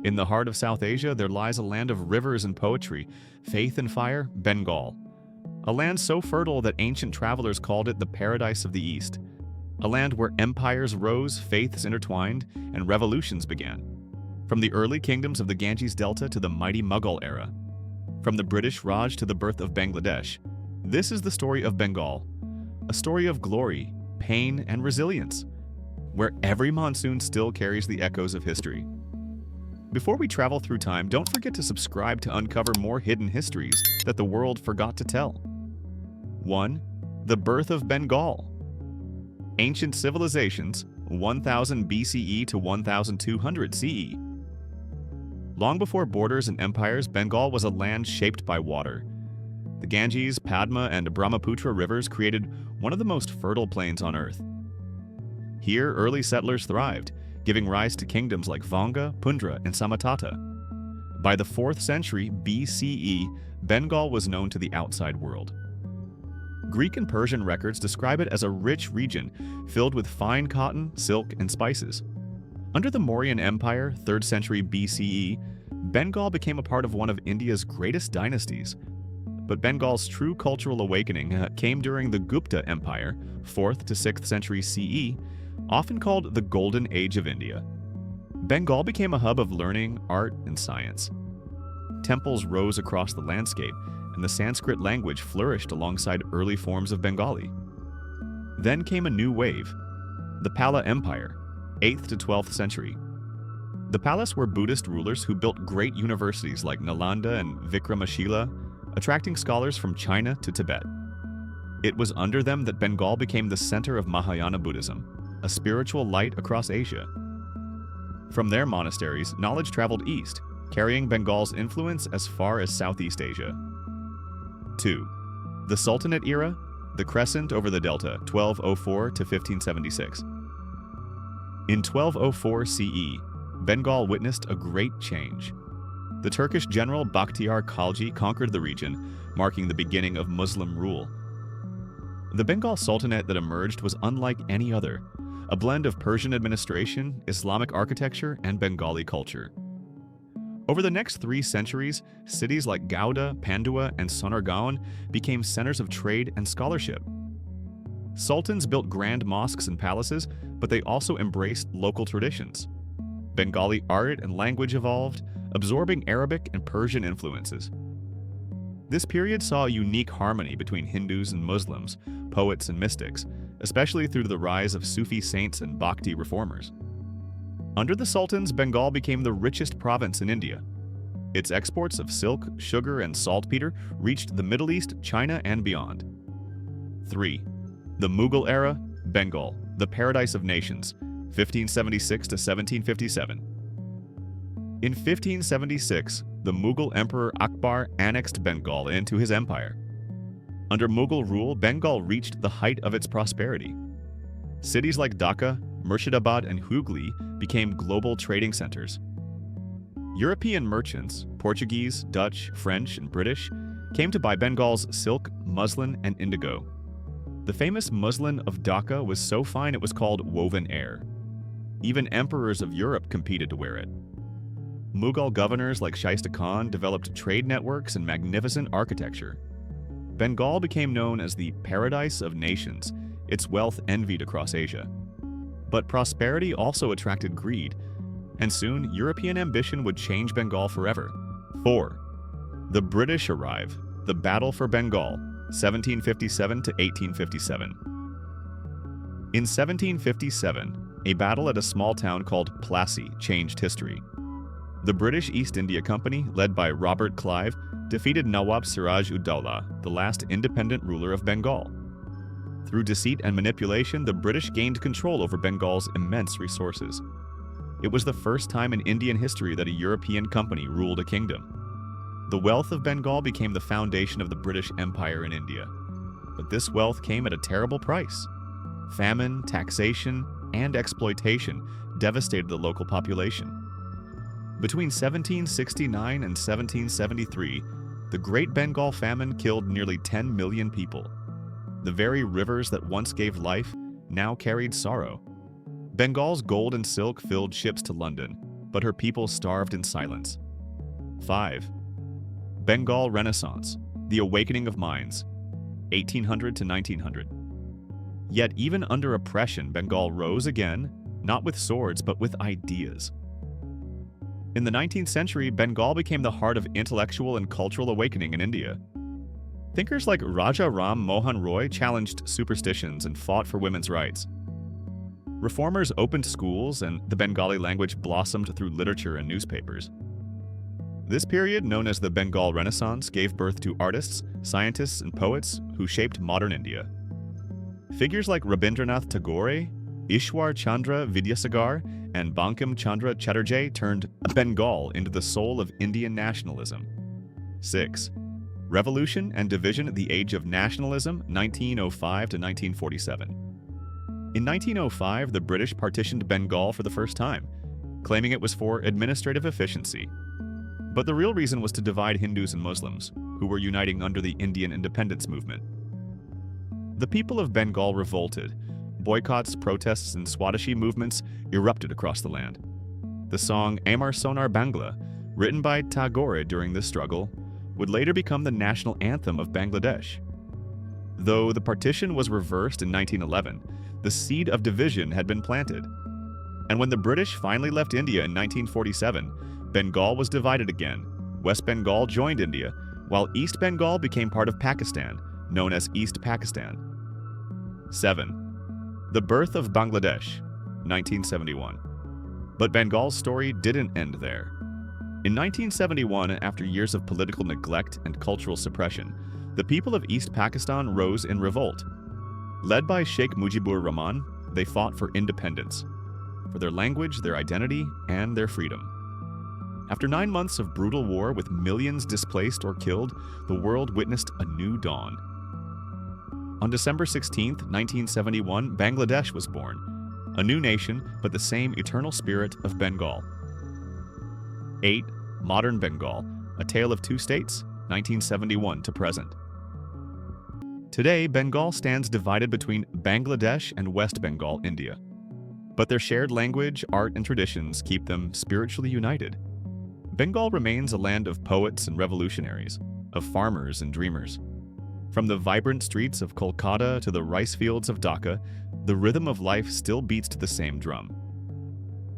In the heart of South Asia, there lies a land of rivers and poetry, faith and fire, Bengal. A land so fertile that ancient travelers called it the paradise of the East. A land where empires rose, faiths intertwined, and revolutions began. From the early kingdoms of the Ganges Delta to the mighty Mughal era. From the British Raj to the birth of Bangladesh. This is the story of Bengal. A story of glory, pain, and resilience, where every monsoon still carries the echoes of history. Before we travel through time, don't forget to subscribe to uncover more hidden histories that the world forgot to tell. 1. The birth of Bengal. Ancient civilizations, 1000 BCE to 1200 CE. Long before borders and empires, Bengal was a land shaped by water. The Ganges, Padma, and Brahmaputra rivers created one of the most fertile plains on Earth. Here, early settlers thrived, giving rise to kingdoms like Vanga, Pundra, and Samatata. By the 4th century BCE, Bengal was known to the outside world. Greek and Persian records describe it as a rich region filled with fine cotton, silk, and spices. Under the Mauryan Empire, 3rd century BCE, Bengal became a part of one of India's greatest dynasties. But Bengal's true cultural awakening came during the Gupta Empire, 4th to 6th century CE, often called the Golden Age of India. Bengal became a hub of learning, art, and science. Temples rose across the landscape, and the Sanskrit language flourished alongside early forms of Bengali. Then came a new wave, the Pala Empire, 8th to 12th century. The Palas were Buddhist rulers who built great universities like Nalanda and Vikramashila, attracting scholars from China to Tibet. It was under them that Bengal became the center of Mahayana Buddhism, a spiritual light across Asia. From their monasteries, knowledge traveled east, carrying Bengal's influence as far as Southeast Asia. 2. The Sultanate era, the crescent over the delta, 1204 to 1576. In 1204 CE, Bengal witnessed a great change. The Turkish general Bakhtiar Khalji conquered the region, marking the beginning of Muslim rule. The Bengal Sultanate that emerged was unlike any other, a blend of Persian administration, Islamic architecture, and Bengali culture. Over the next 3 centuries, cities like Gauda, Pandua, and Sonargaon became centers of trade and scholarship. Sultans built grand mosques and palaces, but they also embraced local traditions. Bengali art and language evolved, absorbing Arabic and Persian influences. This period saw a unique harmony between Hindus and Muslims, poets and mystics, especially through the rise of Sufi saints and Bhakti reformers. Under the Sultans, Bengal became the richest province in India. Its exports of silk, sugar, and saltpeter reached the Middle East, China, and beyond. 3. The Mughal era, Bengal, the paradise of nations, 1576 to 1757. In 1576, the Mughal Emperor Akbar annexed Bengal into his empire. Under Mughal rule, Bengal reached the height of its prosperity. Cities like Dhaka, Murshidabad, and Hooghly became global trading centers. European merchants, Portuguese, Dutch, French, and British, came to buy Bengal's silk, muslin, and indigo. The famous muslin of Dhaka was so fine it was called woven air. Even emperors of Europe competed to wear it. Mughal governors like Shaista Khan developed trade networks and magnificent architecture. Bengal became known as the paradise of nations, its wealth envied across Asia. But prosperity also attracted greed, and soon European ambition would change Bengal forever. 4. The British arrive, the Battle for Bengal, 1757 to 1857. In 1757, a battle at a small town called Plassey changed history. The British East India Company, led by Robert Clive, defeated Nawab Siraj-ud-Dowlah, the last independent ruler of Bengal. Through deceit and manipulation, the British gained control over Bengal's immense resources. It was the first time in Indian history that a European company ruled a kingdom. The wealth of Bengal became the foundation of the British Empire in India. But this wealth came at a terrible price. Famine, taxation, and exploitation devastated the local population. Between 1769 and 1773, the Great Bengal Famine killed nearly 10 million people. The very rivers that once gave life now carried sorrow. Bengal's gold and silk filled ships to London, but her people starved in silence. 5. Bengal Renaissance, the awakening of minds, 1800 to 1900. Yet even under oppression, Bengal rose again, not with swords, but with ideas. In the 19th century, Bengal became the heart of intellectual and cultural awakening in India. Thinkers like Raja Ram Mohan Roy challenged superstitions and fought for women's rights. Reformers opened schools, and the Bengali language blossomed through literature and newspapers. This period, known as the Bengal Renaissance, gave birth to artists, scientists, and poets who shaped modern India. Figures like Rabindranath Tagore, Ishwar Chandra Vidyasagar, and Bankim Chandra Chattopadhyay turned Bengal into the soul of Indian nationalism. 6. Revolution and Division at the Age of Nationalism, 1905 to 1947. In 1905, the British partitioned Bengal for the first time, claiming it was for administrative efficiency. But the real reason was to divide Hindus and Muslims, who were uniting under the Indian independence movement. The people of Bengal revolted. Boycotts, protests, and Swadeshi movements erupted across the land. The song Amar Sonar Bangla, written by Tagore during this struggle, would later become the national anthem of Bangladesh. Though the partition was reversed in 1911, the seed of division had been planted. And when the British finally left India in 1947, Bengal was divided again. West Bengal joined India, while East Bengal became part of Pakistan, known as East Pakistan. 7. The birth of Bangladesh, 1971. But Bengal's story didn't end there. In 1971, after years of political neglect and cultural suppression, the people of East Pakistan rose in revolt. Led by Sheikh Mujibur Rahman, they fought for independence, for their language, their identity, and their freedom. After 9 months of brutal war with millions displaced or killed, the world witnessed a new dawn. On December 16, 1971, Bangladesh was born, a new nation, but the same eternal spirit of Bengal. 8. Modern Bengal, A Tale of Two States, 1971 to present. Today, Bengal stands divided between Bangladesh and West Bengal, India. But their shared language, art, and traditions keep them spiritually united. Bengal remains a land of poets and revolutionaries, of farmers and dreamers. From the vibrant streets of Kolkata to the rice fields of Dhaka, the rhythm of life still beats to the same drum.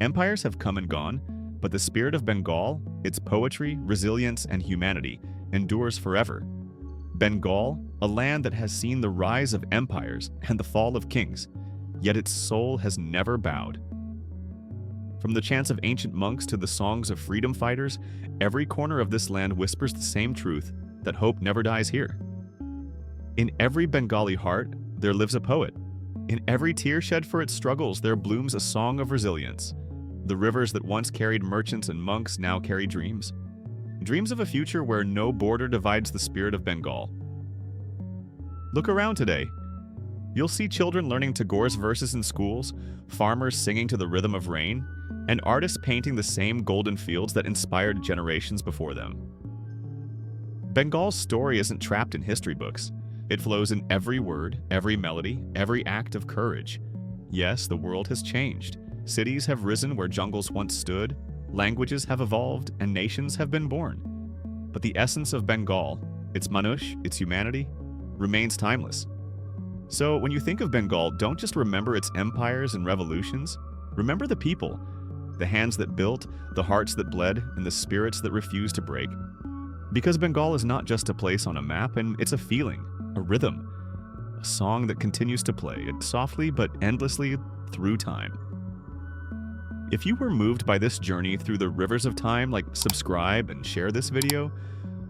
Empires have come and gone, but the spirit of Bengal, its poetry, resilience, and humanity, endures forever. Bengal, a land that has seen the rise of empires and the fall of kings, yet its soul has never bowed. From the chants of ancient monks to the songs of freedom fighters, every corner of this land whispers the same truth, that hope never dies here. In every Bengali heart, there lives a poet. In every tear shed for its struggles, there blooms a song of resilience. The rivers that once carried merchants and monks now carry dreams. Dreams of a future where no border divides the spirit of Bengal. Look around today. You'll see children learning Tagore's verses in schools, farmers singing to the rhythm of rain, and artists painting the same golden fields that inspired generations before them. Bengal's story isn't trapped in history books. It flows in every word, every melody, every act of courage. Yes, the world has changed. Cities have risen where jungles once stood, languages have evolved, and nations have been born. But the essence of Bengal, its manush, its humanity, remains timeless. So when you think of Bengal, don't just remember its empires and revolutions. Remember the people, the hands that built, the hearts that bled, and the spirits that refused to break. Because Bengal is not just a place on a map, and it's a feeling, a rhythm, a song that continues to play, softly but endlessly through time. If you were moved by this journey through the rivers of time, subscribe and share this video,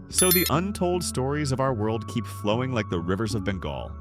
so the untold stories of our world keep flowing like the rivers of Bengal.